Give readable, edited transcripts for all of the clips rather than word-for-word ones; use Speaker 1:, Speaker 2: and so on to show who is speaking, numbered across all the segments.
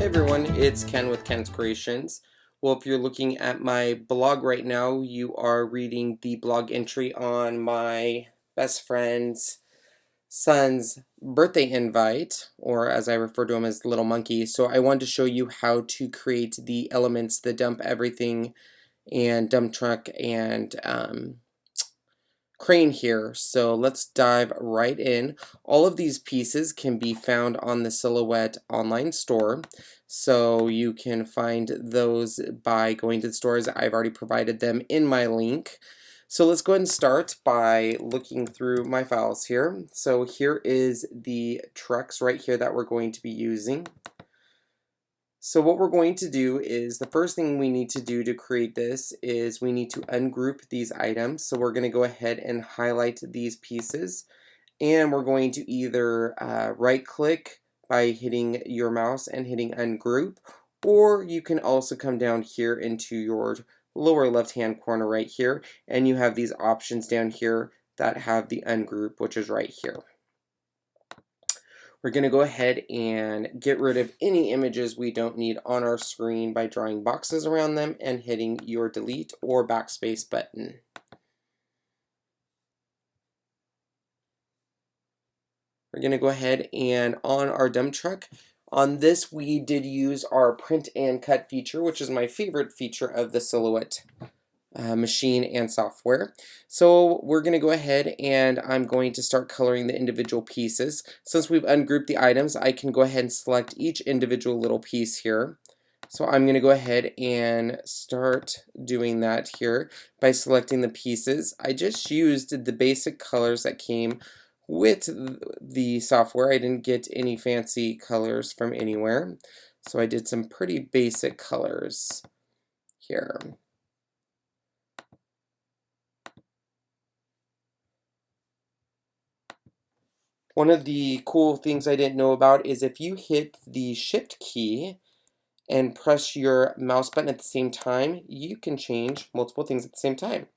Speaker 1: everyone, it's Ken with Ken's Kreations. Well, if you're looking at my blog right now, you are reading the blog entry on my best friend's son's birthday invite, or as I refer to him as Little Monkey. So I wanted to show you how to create the elements, the dump everything and dump truck and crane here. So let's dive right in. All of these pieces can be found on the Silhouette online store. So you can find those by going to the stores. I've already provided them in my link. So let's go ahead and start by looking through my files here. So here is the trucks right here that we're going to be using. So what we're going to do is, the first thing we need to do to create this is we need to ungroup these items. So we're going to go ahead and highlight these pieces, and we're going to either right click by hitting your mouse and hitting ungroup, or you can also come down here into your lower left hand corner right here, and you have these options down here that have the ungroup, which is right here. We're going to go ahead and get rid of any images we don't need on our screen by drawing boxes around them and hitting your delete or backspace button. We're going to go ahead and on our dump truck, on this we did use our print and cut feature, which is my favorite feature of the Silhouette machine and software. So we're going to go ahead and I'm going to start coloring the individual pieces. Since we've ungrouped the items, I can go ahead and select each individual little piece here. So I'm going to go ahead and start doing that here by selecting the pieces. I just used the basic colors that came with the software. I didn't get any fancy colors from anywhere. So I did some pretty basic colors here. One of the cool things I didn't know about is if you hit the Shift key and press your mouse button at the same time, you can change multiple things at the same time.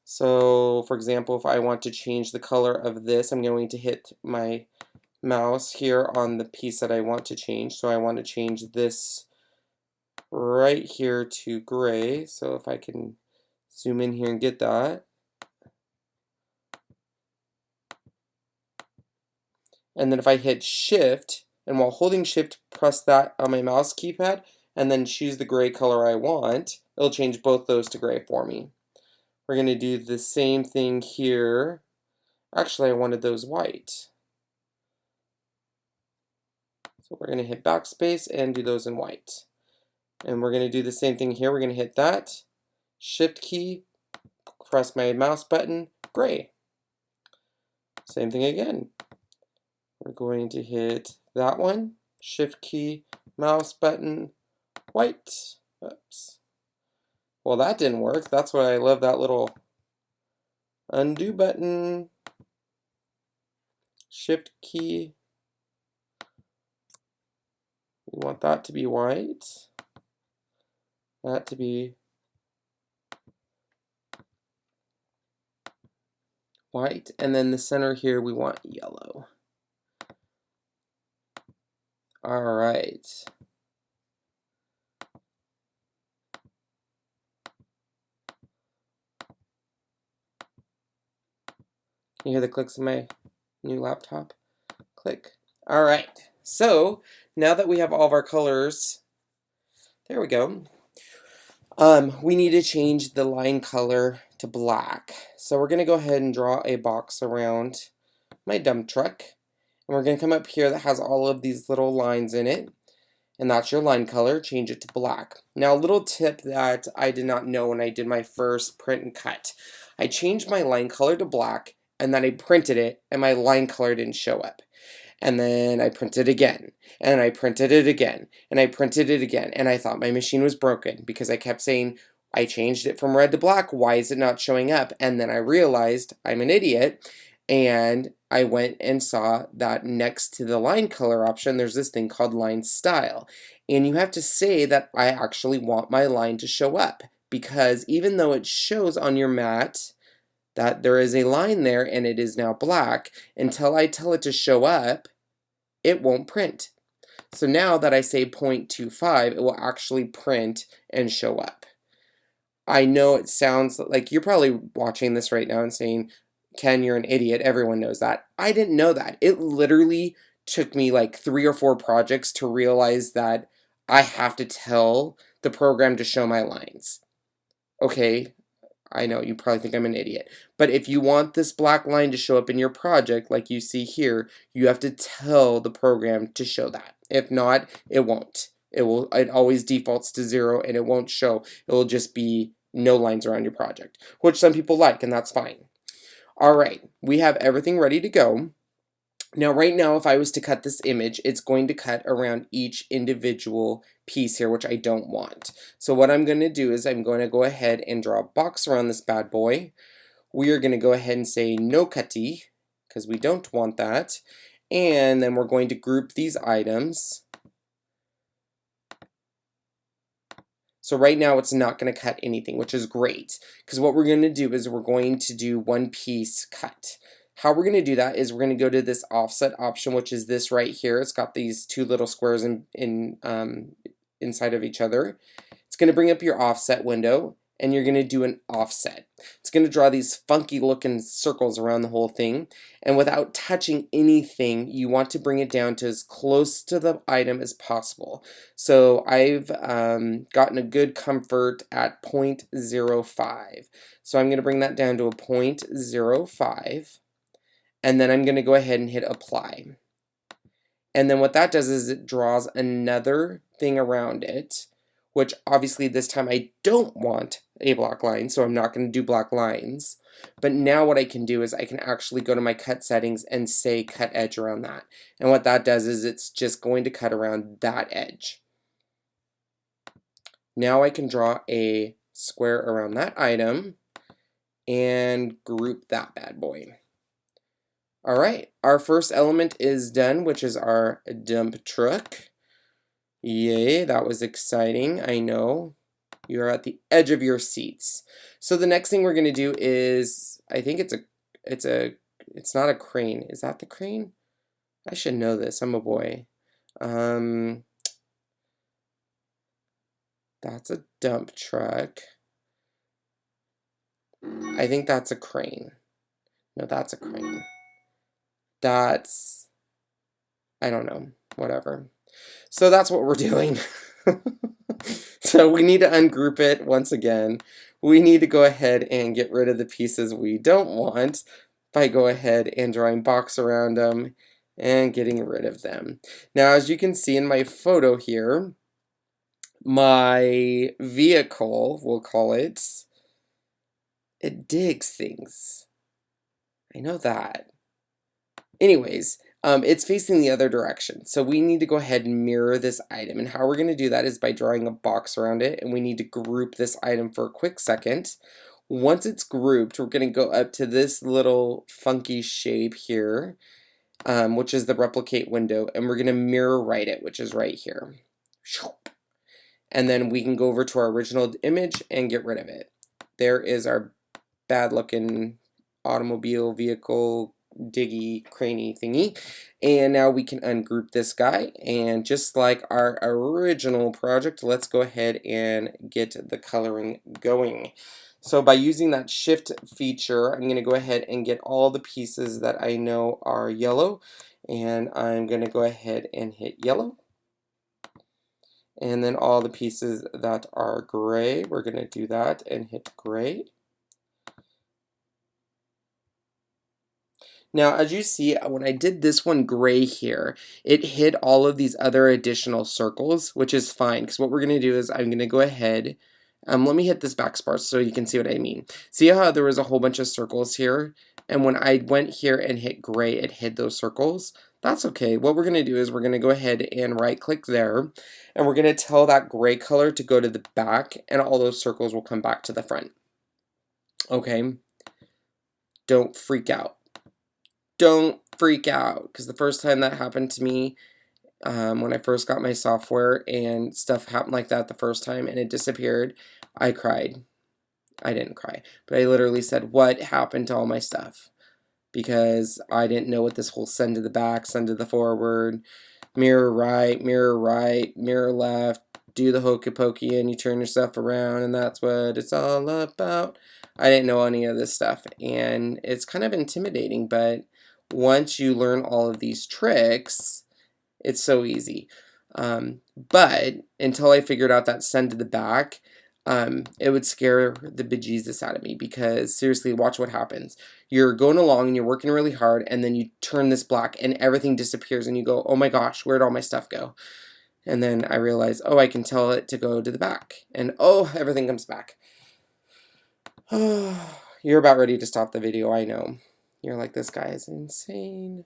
Speaker 1: So, for example, if I want to change the color of this, I'm going to hit my mouse here on the piece that I want to change. So I want to change this right here to gray. So if I can zoom in here and get that. And then if I hit Shift, and while holding Shift, press that on my mouse keypad, and then choose the gray color I want, it'll change both those to gray for me. We're going to do the same thing here. Actually, I wanted those white. So we're going to hit backspace and do those in white. And we're going to do the same thing here. We're going to hit that, Shift key, press my mouse button, gray. Same thing again. We're going to hit that one, Shift key, mouse button, white. Oops. Well, that didn't work. That's why I love that little undo button. Shift key. We want that to be white. That to be white. And then the center here we want yellow. All right. Can you hear the clicks of my new laptop? Click. All right. So now that we have all of our colors, there we go. We need to change the line color to black. So we're going to go ahead and draw a box around my dump truck. And we're going to come up here that has all of these little lines in it. And that's your line color. Change it to black. Now, a little tip that I did not know when I did my first print and cut. I changed my line color to black, and then I printed it, and my line color didn't show up. And then I printed again, and I printed it again, and I printed it again, and I thought my machine was broken because I kept saying, I changed it from red to black, why is it not showing up? And then I realized I'm an idiot, and I went and saw that next to the line color option, there's this thing called line style. And you have to say that I actually want my line to show up, because even though it shows on your mat that there is a line there and it is now black, until I tell it to show up, it won't print. So now that I say 0.25, it will actually print and show up. I know it sounds like you're probably watching this right now and saying, Ken, you're an idiot. Everyone knows that. I didn't know that. It literally took me like 3 or 4 projects to realize that I have to tell the program to show my lines. Okay, I know, you probably think I'm an idiot. But if you want this black line to show up in your project, like you see here, you have to tell the program to show that. If not, it won't. It always defaults to 0 and it won't show. It will just be no lines around your project, which some people like, and that's fine. All right, we have everything ready to go. Now, right now, if I was to cut this image, it's going to cut around each individual piece here, which I don't want. So what I'm going to do is I'm going to go ahead and draw a box around this bad boy. We are going to go ahead and say no cutty, because we don't want that. And then we're going to group these items. So right now it's not going to cut anything, which is great, because what we're going to do is we're going to do one piece cut. How we're going to do that is we're going to go to this offset option, which is this right here. It's got these 2 little squares inside of each other. It's going to bring up your offset window, and you're going to do an offset. It's going to draw these funky looking circles around the whole thing, and without touching anything, you want to bring it down to as close to the item as possible. So I've gotten a good comfort at 0.05. So I'm going to bring that down to a 0.05, and then I'm going to go ahead and hit apply. And then what that does is it draws another thing around it, which obviously this time I don't want a black line, so I'm not going to do black lines. But now what I can do is I can actually go to my cut settings and say cut edge around that. And what that does is it's just going to cut around that edge. Now I can draw a square around that item and group that bad boy. All right, our first element is done, which is our dump truck. Yay, that was exciting, I know. You're at the edge of your seats. So the next thing we're going to do is, I think it's not a crane. Is that the crane? I should know this, I'm a boy. That's a dump truck. I think that's a crane. No, that's a crane. That's, I don't know, whatever. So that's what we're doing. So we need to ungroup it once again. We need to go ahead and get rid of the pieces we don't want by go ahead and drawing box around them and getting rid of them. Now, as you can see in my photo here, my vehicle, we'll call it, it digs things. I know that. Anyways, it's facing the other direction. So we need to go ahead and mirror this item. And how we're going to do that is by drawing a box around it. And we need to group this item for a quick second. Once it's grouped, we're going to go up to this little funky shape here, which is the replicate window. And we're going to mirror right it, which is right here. And then we can go over to our original image and get rid of it. There is our bad looking automobile vehicle diggy craney thingy, and now we can ungroup this guy, and just like our original project, let's go ahead and get the coloring going. So by using that shift feature, I'm going to go ahead and get all the pieces that I know are yellow, and I'm going to go ahead and hit yellow. And then all the pieces that are gray, we're going to do that and hit gray. Now, as you see, when I did this one gray here, it hid all of these other additional circles, which is fine, because what we're going to do is I'm going to go ahead, let me hit this backspace so you can see what I mean. See how there was a whole bunch of circles here? And when I went here and hit gray, it hid those circles. That's okay. What we're going to do is we're going to go ahead and right-click there, and we're going to tell that gray color to go to the back, and all those circles will come back to the front. Okay? Don't freak out. Don't freak out, because the first time that happened to me, when I first got my software and stuff happened like that the first time and it disappeared, I cried. I didn't cry, but I literally said, what happened to all my stuff? Because I didn't know what this whole send to the back, send to the forward, mirror right, mirror left, do the hokey pokey, and you turn yourself around, and that's what it's all about. I didn't know any of this stuff, and it's kind of intimidating, but once you learn all of these tricks, it's so easy. But until I figured out that send to the back, it would scare the bejesus out of me, because seriously, watch what happens. You're going along and you're working really hard, and then you turn this black and everything disappears, and you go, oh my gosh, where'd all my stuff go? And then I realize, oh, I can tell it to go to the back, and oh, everything comes back. You're about ready to stop the video, I know. You're like, this guy is insane.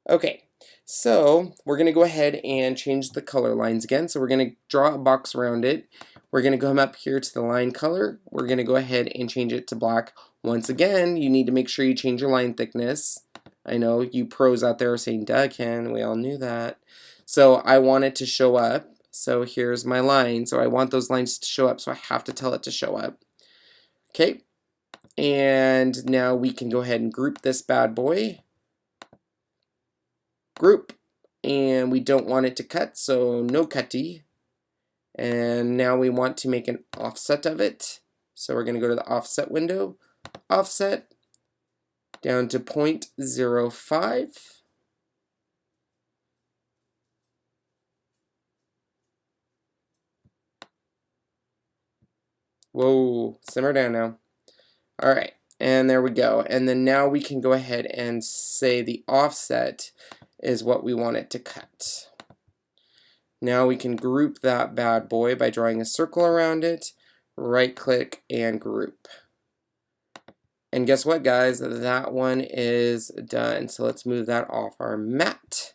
Speaker 1: Okay, so we're going to go ahead and change the color lines again. So we're going to draw a box around it. We're going to come up here to the line color. We're going to go ahead and change it to black. Once again, you need to make sure you change your line thickness. I know you pros out there are saying, duh, Ken, we all knew that. So I want it to show up. So here's my line. So I want those lines to show up, so I have to tell it to show up. Okay, and now we can go ahead and group this bad boy. Group, and we don't want it to cut, so no cutty. And now we want to make an offset of it, so we're going to go to the offset window, offset down to 0.05. Whoa, simmer down now. All right, and there we go. And then now we can go ahead and say the offset is what we want it to cut. Now we can group that bad boy by drawing a circle around it, right click and group. And guess what, guys? That one is done. So let's move that off our mat.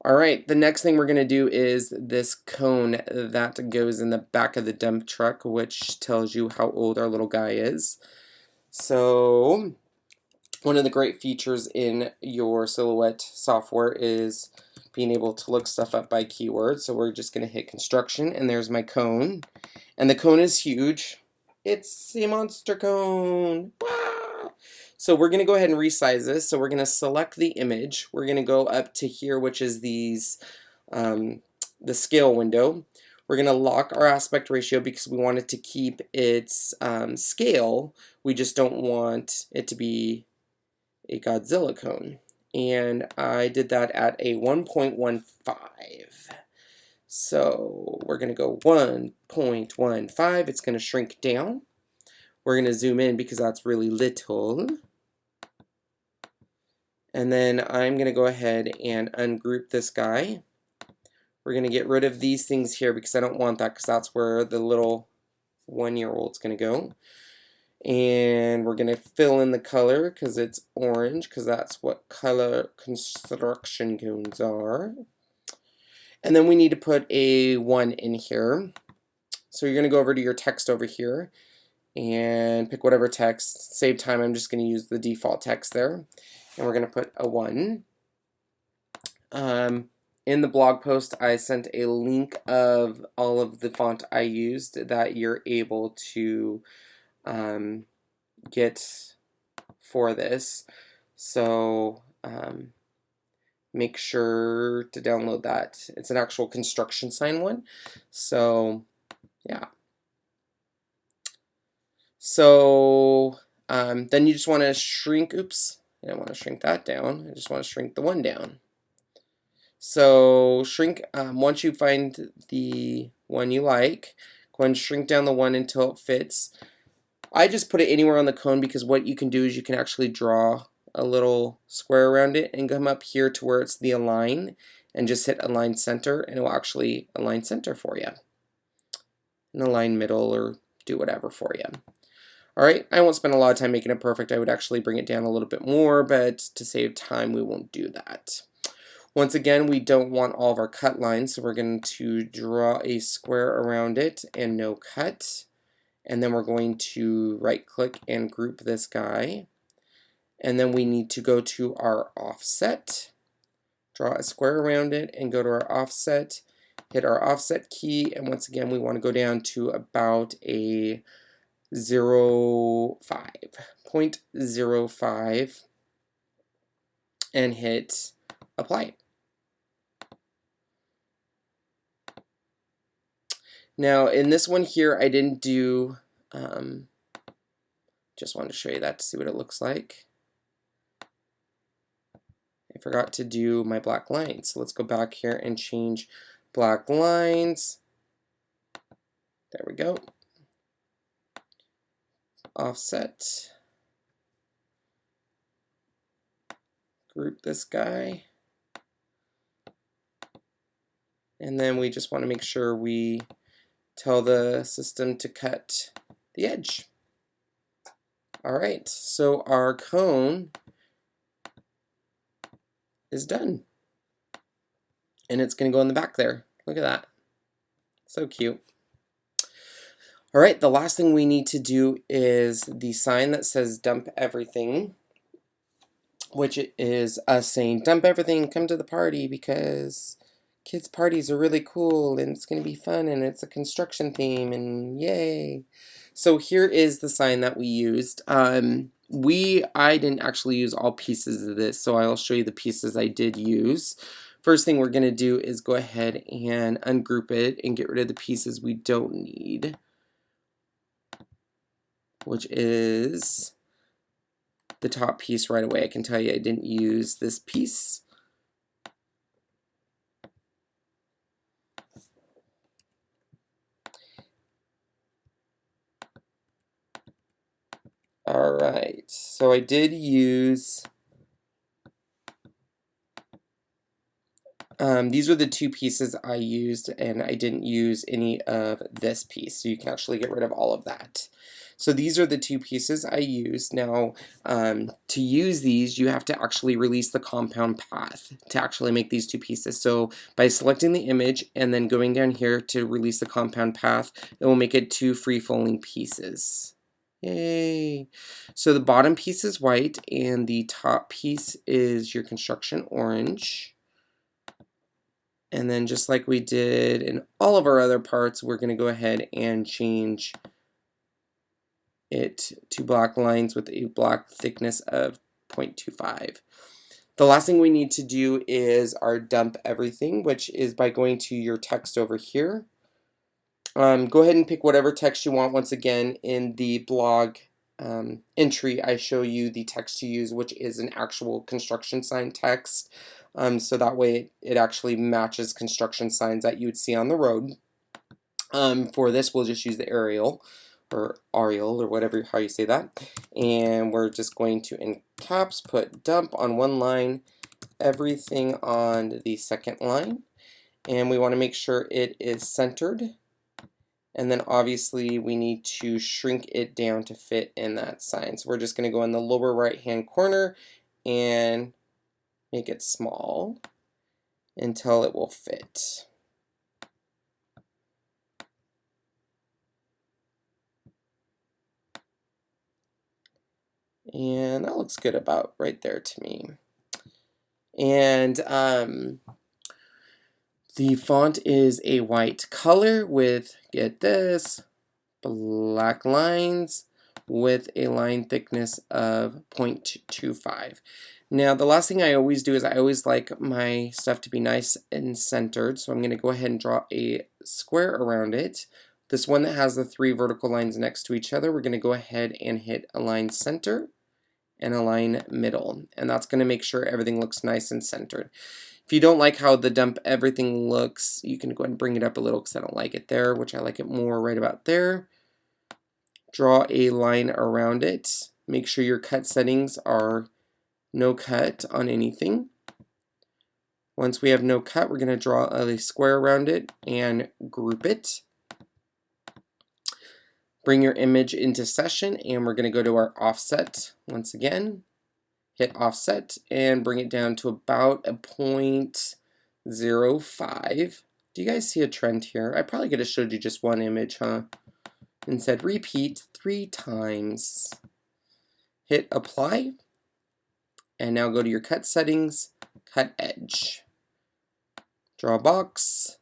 Speaker 1: All right, the next thing we're going to do is this cone that goes in the back of the dump truck, which tells you how old our little guy is. So one of the great features in your Silhouette software is being able to look stuff up by keyword. So we're just going to hit construction, and there's my cone. And the cone is huge. It's a monster cone. Wow. So we're going to go ahead and resize this. So we're going to select the image. We're going to go up to here, which is these the scale window. We're going to lock our aspect ratio because we want it to keep its scale. We just don't want it to be a Godzilla cone. And I did that at a 1.15. So we're going to go 1.15. It's going to shrink down. We're going to zoom in because that's really little. And then I'm going to go ahead and ungroup this guy. We're going to get rid of these things here because I don't want that, because that's where the little 1-year-old's going to go. And we're going to fill in the color because it's orange, because that's what color construction cones are. And then we need to put a 1 in here. So you're going to go over to your text over here and pick whatever text. Save time, I'm just going to use the default text there. And we're going to put a 1. In the blog post, I sent a link of all of the font I used that you're able to get for this. So make sure to download that. It's an actual construction sign one. So yeah. So then you just want to shrink, oops, I don't want to shrink that down. I just want to shrink the 1 down. So shrink, once you find the one you like, go ahead and shrink down the 1 until it fits. I just put it anywhere on the cone because what you can do is you can actually draw a little square around it and come up here to where it's the align and just hit align center, and it will actually align center for you. And align middle, or do whatever for you. Alright, I won't spend a lot of time making it perfect. I would actually bring it down a little bit more, but to save time we won't do that. Once again, we don't want all of our cut lines, so we're going to draw a square around it and no cut. And then we're going to right click and group this guy. And then we need to go to our offset, draw a square around it and go to our offset, hit our offset key, and once again we want to go down to about a 0.05 and hit apply. Now in this one here, I didn't do, just wanted to show you that to see what it looks like. I forgot to do my black lines. So let's go back here and change black lines. There we go. Offset. Group this guy. And then we just want to make sure we tell the system to cut the edge. Alright, so our cone is done. And it's going to go in the back there. Look at that. So cute. Alright, the last thing we need to do is the sign that says dump everything, which is us saying dump everything, come to the party, because kids' parties are really cool and it's going to be fun and it's a construction theme and yay. So here is the sign that we used. I didn't actually use all pieces of this, so I'll show you the pieces I did use. First thing we're going to do is go ahead and ungroup it and get rid of the pieces we don't need, which is the top piece right away. I can tell you I didn't use this piece. Alright, so I did use, these are the two pieces I used, and I didn't use any of this piece, so you can actually get rid of all of that. So these are the two pieces I used. Now, to use these, you have to actually release the compound path to actually make these two pieces. So by selecting the image and then going down here to release the compound path, it will make it two free-falling pieces. Yay! So the bottom piece is white and the top piece is your construction orange. And then just like we did in all of our other parts, we're going to go ahead and change it to black lines with a black thickness of 0.25. The last thing we need to do is our dump everything, which is by going to your text over here. Go ahead and pick whatever text you want. Once again, in the blog entry, I show you the text to use, which is an actual construction sign text. So that way it actually matches construction signs that you would see on the road. For this, we'll just use the Arial, or whatever, how you say that. And we're just going to, in caps, put dump on one line, everything on the second line. And we want to make sure it is centered. And then obviously we need to shrink it down to fit in that sign. So we're just going to go in the lower right hand corner and make it small until it will fit. And that looks good about right there to me. And the font is a white color with, get this, black lines with a line thickness of 0.25. Now the last thing I always do is I always like my stuff to be nice and centered, so I'm going to go ahead and draw a square around it. This one that has the three vertical lines next to each other, we're going to go ahead and hit align center and align middle, and that's going to make sure everything looks nice and centered. If you don't like how the dump everything looks, you can go ahead and bring it up a little because I don't like it there, which I like it more right about there. Draw a line around it. Make sure your cut settings are no cut on anything. Once we have no cut, we're going to draw a square around it and group it. Bring your image into session, and we're going to go to our offset once again. Hit offset and bring it down to about a 0.05. Do you guys see a trend here? I probably could have showed you just one image, huh? And said repeat 3 times. Hit apply. And now go to your cut settings, cut edge. Draw a box,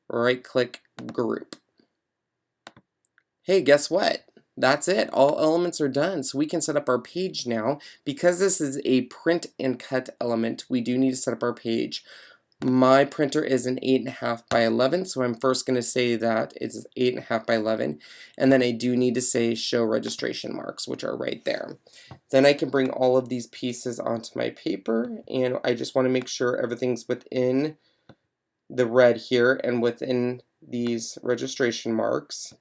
Speaker 1: right click, group. Hey, guess what? That's it. All elements are done. So we can set up our page now. Because this is a print and cut element, we do need to set up our page. My printer is an 8.5 by 11, so I'm first going to say that it's 8.5 by 11, and then I do need to say show registration marks, which are right there. Then I can bring all of these pieces onto my paper, and I just want to make sure everything's within the red here and within these registration marks.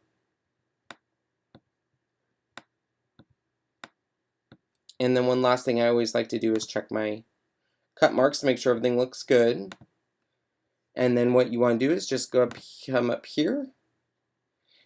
Speaker 1: And then one last thing I always like to do is check my cut marks to make sure everything looks good. And then what you want to do is just come up here.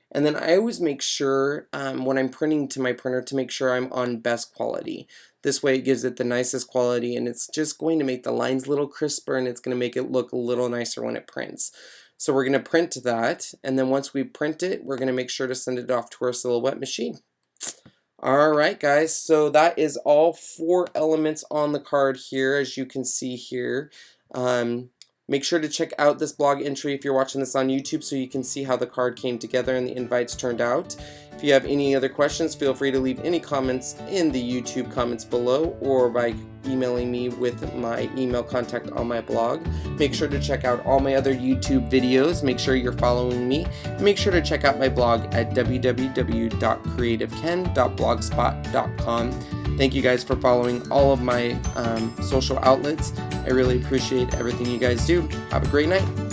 Speaker 1: And then I always make sure when I'm printing to my printer to make sure I'm on best quality. This way it gives it the nicest quality, and it's just going to make the lines a little crisper, and it's going to make it look a little nicer when it prints. So we're going to print that, and then once we print it, we're going to make sure to send it off to our Silhouette machine. Alright guys, so that is all 4 elements on the card here, as you can see here. Make sure to check out this blog entry if you're watching this on YouTube so you can see how the card came together and the invites turned out. If you have any other questions, feel free to leave any comments in the YouTube comments below or by emailing me with my email contact on my blog. Make sure to check out all my other YouTube videos. Make sure you're following me. Make sure to check out my blog at www.creativeken.blogspot.com. Thank you guys for following all of my social outlets. I really appreciate everything you guys do. Have a great night.